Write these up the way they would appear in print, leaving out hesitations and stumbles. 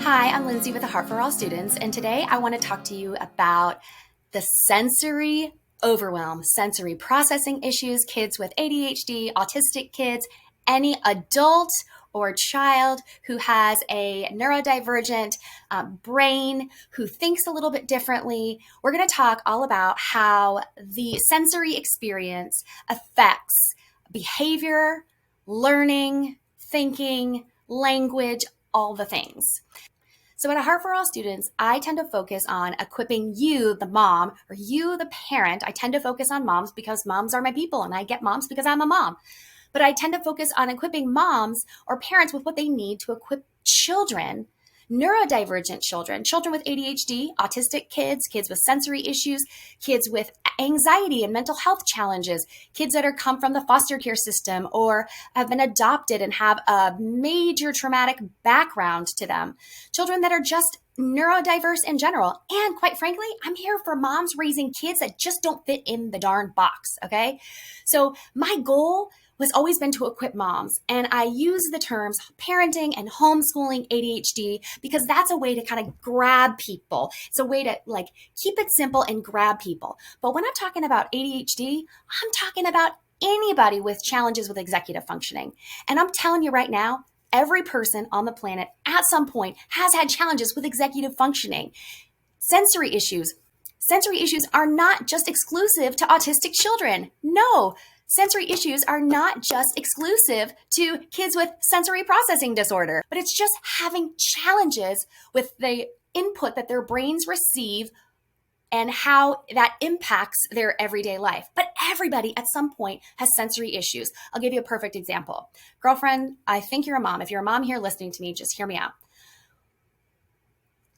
Hi, I'm Lindsay with the Heart for All Students, and today I want to talk to you about the sensory overwhelm, sensory processing issues kids with ADHD, autistic kids, any adult or child who has a neurodivergent brain, who thinks a little bit differently. We're going to talk all about how the sensory experience affects behavior, learning, thinking, language, all the things. So at A Heart for All Students, I tend to focus on equipping you, the mom, or you, the parent. I tend to focus on moms because moms are my people, and I get moms because I'm a mom. But I tend to focus on equipping moms or parents with what they need to equip children, neurodivergent children, children with ADHD, autistic kids, kids with sensory issues, kids with anxiety and mental health challenges, kids that are come from the foster care system or have been adopted and have a major traumatic background to them, children that are just neurodiverse in general. And quite frankly, I'm here for moms raising kids that just don't fit in the darn box, okay? So my goal has always been to equip moms. And I use the terms parenting and homeschooling ADHD because that's a way to kind of grab people. It's a way to keep it simple and grab people. But when I'm talking about ADHD, I'm talking about anybody with challenges with executive functioning. And I'm telling you right now, every person on the planet at some point has had challenges with executive functioning. Sensory issues. Sensory issues are not just exclusive to autistic children. No. Sensory issues are not just exclusive to kids with sensory processing disorder, but it's just having challenges with the input that their brains receive and how that impacts their everyday life. But everybody at some point has sensory issues. I'll give you a perfect example. Girlfriend, I think you're a mom. If you're a mom here listening to me, just hear me out.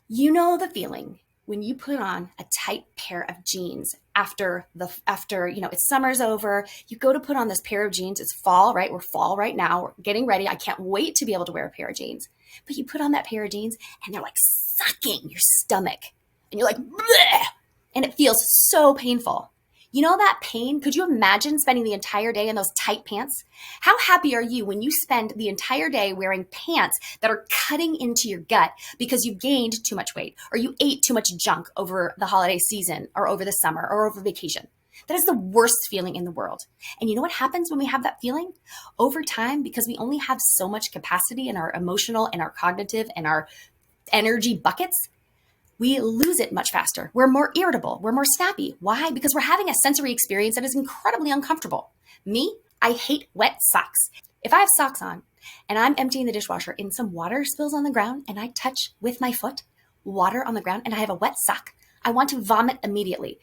You know the feeling when you put on a tight pair of jeans after it's summer's over, you go to put on this pair of jeans. It's fall, right? We're fall right now. We're getting ready. I can't wait to be able to wear a pair of jeans. But you put on that pair of jeans and they're like sucking your stomach. And you're like, bleh! And it feels so painful. You know that pain? Could you imagine spending the entire day in those tight pants? How happy are you when you spend the entire day wearing pants that are cutting into your gut because you gained too much weight or you ate too much junk over the holiday season or over the summer or over vacation? That is the worst feeling in the world. And you know what happens when we have that feeling? Over time, because we only have so much capacity in our emotional and our cognitive and our energy buckets, we lose it much faster. We're more irritable. We're more snappy. Why? Because we're having a sensory experience that is incredibly uncomfortable. Me, I hate wet socks. If I have socks on and I'm emptying the dishwasher and some water spills on the ground and I touch with my foot water on the ground and I have a wet sock, I want to vomit immediately.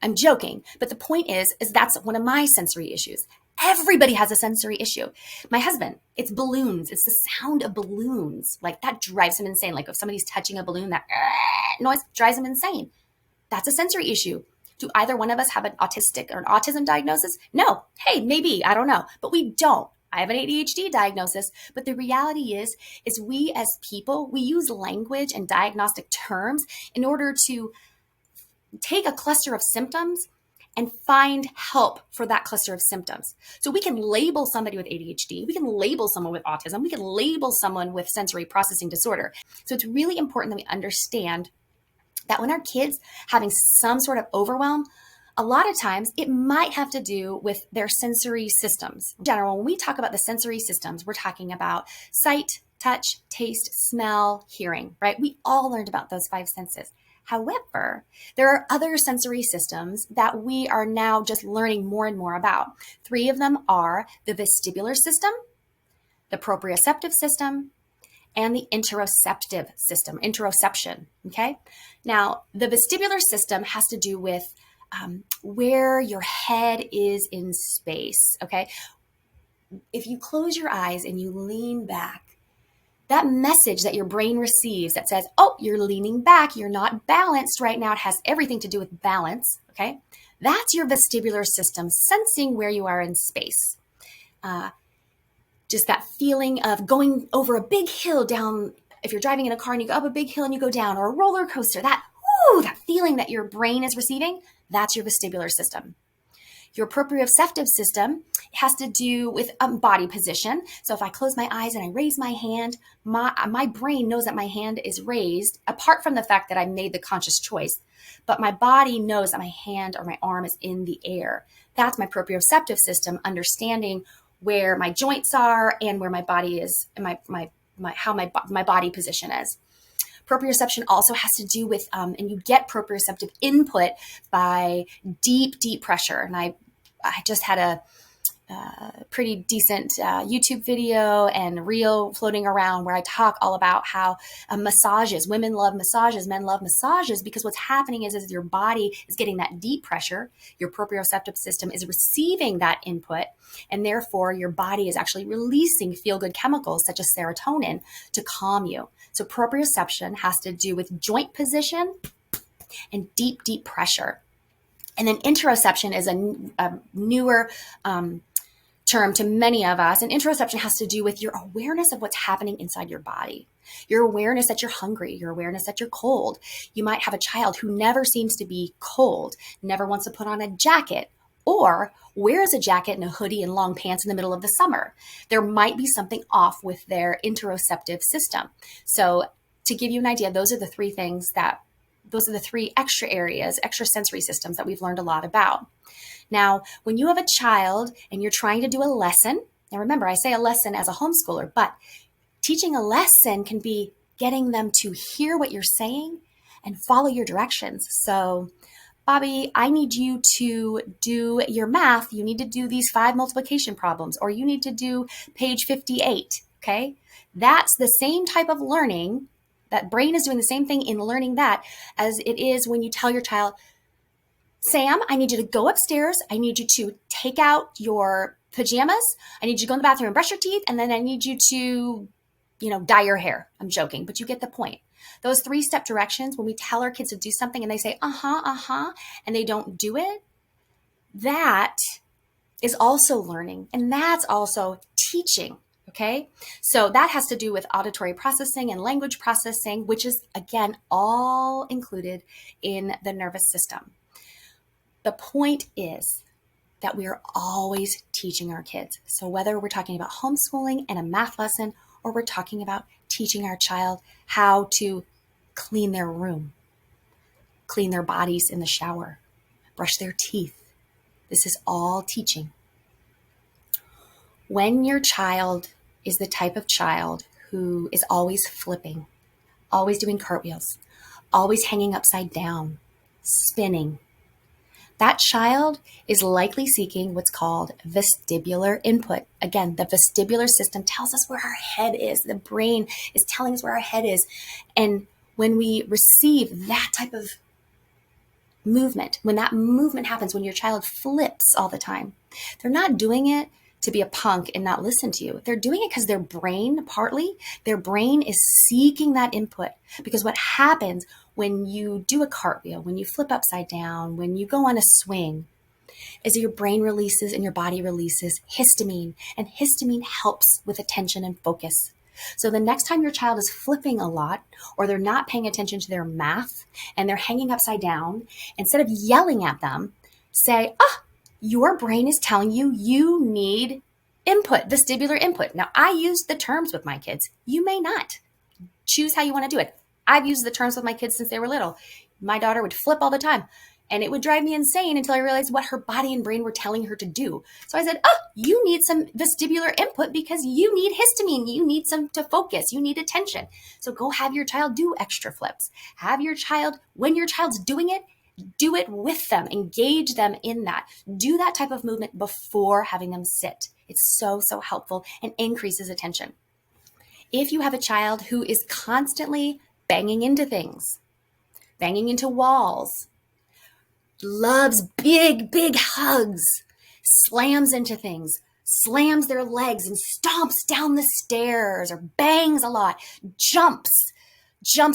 I'm joking, but the point is that's one of my sensory issues. Everybody has a sensory issue. My husband, it's balloons. It's the sound of balloons. Like that drives him insane. Like if somebody's touching a balloon, that noise drives him insane. That's a sensory issue. Do either one of us have an autistic or an autism diagnosis? No. Hey, maybe, I don't know, but we don't. I have an ADHD diagnosis, but the reality is we as people, we use language and diagnostic terms in order to take a cluster of symptoms and find help for that cluster of symptoms. So we can label somebody with ADHD, we can label someone with autism, we can label someone with sensory processing disorder. So it's really important that we understand that when our kids having some sort of overwhelm, a lot of times it might have to do with their sensory systems. In general, when we talk about the sensory systems, we're talking about sight, touch, taste, smell, hearing, right? We all learned about those five senses. However, there are other sensory systems that we are now just learning more and more about. Three of them are the vestibular system, the proprioceptive system, and the interoceptive system, interoception, okay? Now, the vestibular system has to do with where your head is in space, okay? If you close your eyes and you lean back, that message that your brain receives that says, oh, you're leaning back, you're not balanced right now, it has everything to do with balance, okay? That's your vestibular system sensing where you are in space. Just that feeling of going over a big hill down, if you're driving in a car and you go up a big hill and you go down, or a roller coaster, that feeling that your brain is receiving, that's your vestibular system. Your proprioceptive system has to do with body position. So if I close my eyes and I raise my hand, my brain knows that my hand is raised, apart from the fact that I made the conscious choice. But my body knows that my hand or my arm is in the air. That's my proprioceptive system, understanding where my joints are and where my body is, and how my body position is. Proprioception also has to do with, and you get proprioceptive input by deep, deep pressure. And I just had a pretty decent YouTube video and reel floating around where I talk all about how massages, women love massages, men love massages, because what's happening is your body is getting that deep pressure. Your proprioceptive system is receiving that input, and therefore your body is actually releasing feel-good chemicals such as serotonin to calm you. So proprioception has to do with joint position and deep, deep pressure. And then interoception is a newer term to many of us. And interoception has to do with your awareness of what's happening inside your body, your awareness that you're hungry, your awareness that you're cold. You might have a child who never seems to be cold, never wants to put on a jacket, or wears a jacket and a hoodie and long pants in the middle of the summer. There might be something off with their interoceptive system. So to give you an idea, those are the three extra areas, extra sensory systems that we've learned a lot about. Now, when you have a child and you're trying to do a lesson, now remember, I say a lesson as a homeschooler, but teaching a lesson can be getting them to hear what you're saying and follow your directions. So, Bobby, I need you to do your math. You need to do these 5 multiplication problems, or you need to do page 58, okay? That's the same type of learning. That brain is doing the same thing in learning that as it is when you tell your child, Sam, I need you to go upstairs. I need you to take out your pajamas. I need you to go in the bathroom and brush your teeth. And then I need you to, dye your hair. I'm joking, but you get the point. Those 3-step directions, when we tell our kids to do something and they say, and they don't do it, that is also learning. And that's also teaching. Okay. So that has to do with auditory processing and language processing, which is, again, all included in the nervous system. The point is that we are always teaching our kids. So whether we're talking about homeschooling and a math lesson, or we're talking about teaching our child how to clean their room, clean their bodies in the shower, brush their teeth, this is all teaching. When your child is the type of child who is always flipping, always doing cartwheels, always hanging upside down, spinning, that child is likely seeking what's called vestibular input. Again, the vestibular system tells us where our head is. The brain is telling us where our head is. And when we receive that type of movement, when that movement happens, when your child flips all the time, they're not doing it to be a punk and not listen to you. They're doing it because their brain is seeking that input. Because what happens when you do a cartwheel, when you flip upside down, when you go on a swing, is your brain releases and your body releases histamine. And histamine helps with attention and focus. So the next time your child is flipping a lot, or they're not paying attention to their math and they're hanging upside down, instead of yelling at them, say, your brain is telling you need input, vestibular input. Now, I use the terms with my kids. You may not. Choose how you want to do it. I've used the terms with my kids since they were little. My daughter would flip all the time, and it would drive me insane until I realized what her body and brain were telling her to do. So I said, you need some vestibular input because you need histamine. You need some to focus. You need attention. So go have your child do extra flips. Have your child, when your child's doing it, do it with them. Engage them in that. Do that type of movement before having them sit. It's so, so helpful and increases attention. If you have a child who is constantly banging into things, banging into walls, loves big, big hugs, slams into things, slams their legs and stomps down the stairs, or bangs a lot, jumps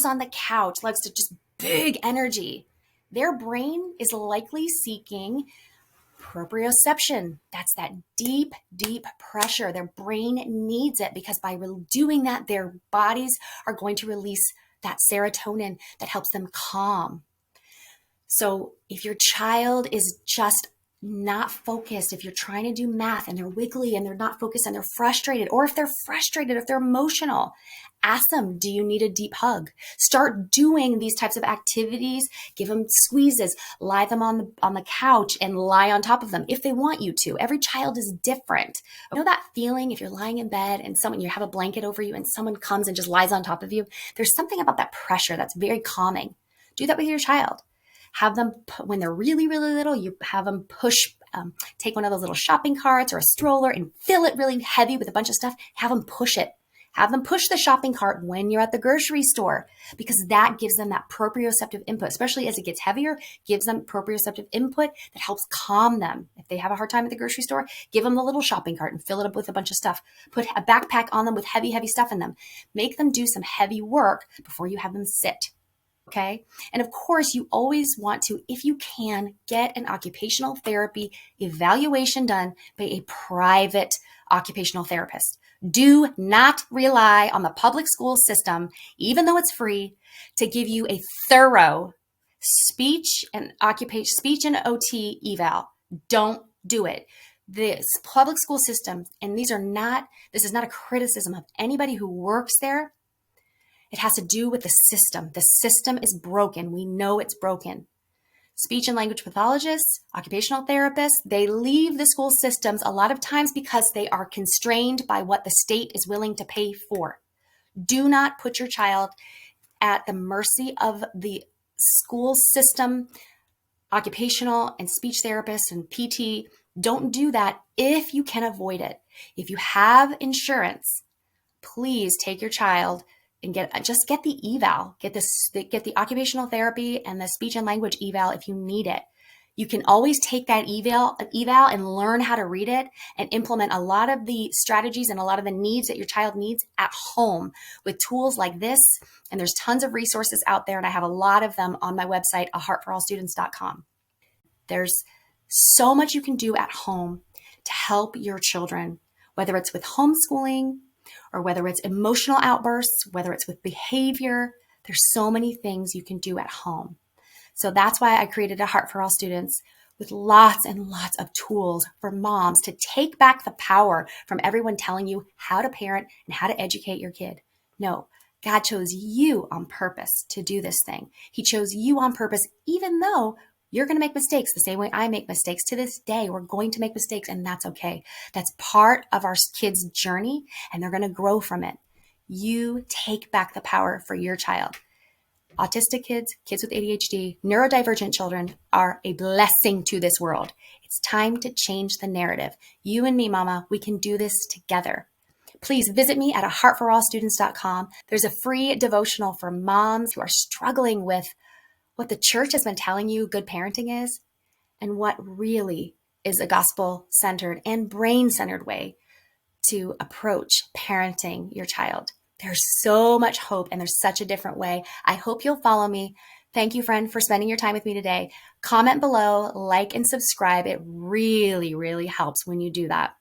on the couch, likes to just big energy, their brain is likely seeking proprioception. That's that deep, deep pressure. Their brain needs it because by doing that, their bodies are going to release that serotonin that helps them calm. So if your child is just not focused, if you're trying to do math and they're wiggly and they're not focused and they're frustrated, or if they're frustrated, if they're emotional, ask them, do you need a deep hug? Start doing these types of activities. Give them squeezes, lie them on the couch and lie on top of them if they want you to. Every child is different. You know that feeling if you're lying in bed and you have a blanket over you and someone comes and just lies on top of you? There's something about that pressure that's very calming. Do that with your child. Have them, when they're really, really little, you have them take one of those little shopping carts or a stroller and fill it really heavy with a bunch of stuff. Have them push it. Have them push the shopping cart when you're at the grocery store, because that gives them that proprioceptive input, especially as it gets heavier, gives them proprioceptive input that helps calm them. If they have a hard time at the grocery store, give them the little shopping cart and fill it up with a bunch of stuff. Put a backpack on them with heavy, heavy stuff in them. Make them do some heavy work before you have them sit. Okay. And of course, you always want to, if you can, get an occupational therapy evaluation done by a private occupational therapist. Do not rely on the public school system, even though it's free, to give you a thorough speech and OT eval. Don't do it. This public school system, and this is not a criticism of anybody who works there. It has to do with the system. The system is broken. We know it's broken. Speech and language pathologists, occupational therapists, they leave the school systems a lot of times because they are constrained by what the state is willing to pay for. Do not put your child at the mercy of the school system, occupational and speech therapists and PT. Don't do that if you can avoid it. If you have insurance, please take your child and get the eval, get the occupational therapy and the speech and language eval if you need it. You can always take that eval and learn how to read it and implement a lot of the strategies and a lot of the needs that your child needs at home with tools like this. And there's tons of resources out there, and I have a lot of them on my website, aheartforallstudents.com. There's so much you can do at home to help your children, whether it's with homeschooling, or whether it's emotional outbursts, whether it's with behavior. There's so many things you can do at home. So that's why I created A Heart for All Students with lots and lots of tools for moms to take back the power from everyone telling you how to parent and how to educate your kid. No, God chose you on purpose to do this thing. He chose you on purpose, even though you're going to make mistakes the same way I make mistakes. To this day, we're going to make mistakes, and that's okay. That's part of our kids' journey, and they're going to grow from it. You take back the power for your child. Autistic kids, kids with ADHD, neurodivergent children are a blessing to this world. It's time to change the narrative. You and me, Mama, we can do this together. Please visit me at aheartforallstudents.com. There's a free devotional for moms who are struggling with what the church has been telling you good parenting is, and what really is a gospel-centered and brain-centered way to approach parenting your child. There's so much hope, and there's such a different way. I hope you'll follow me. Thank you, friend, for spending your time with me today. Comment below, like, and subscribe. It really, really helps when you do that.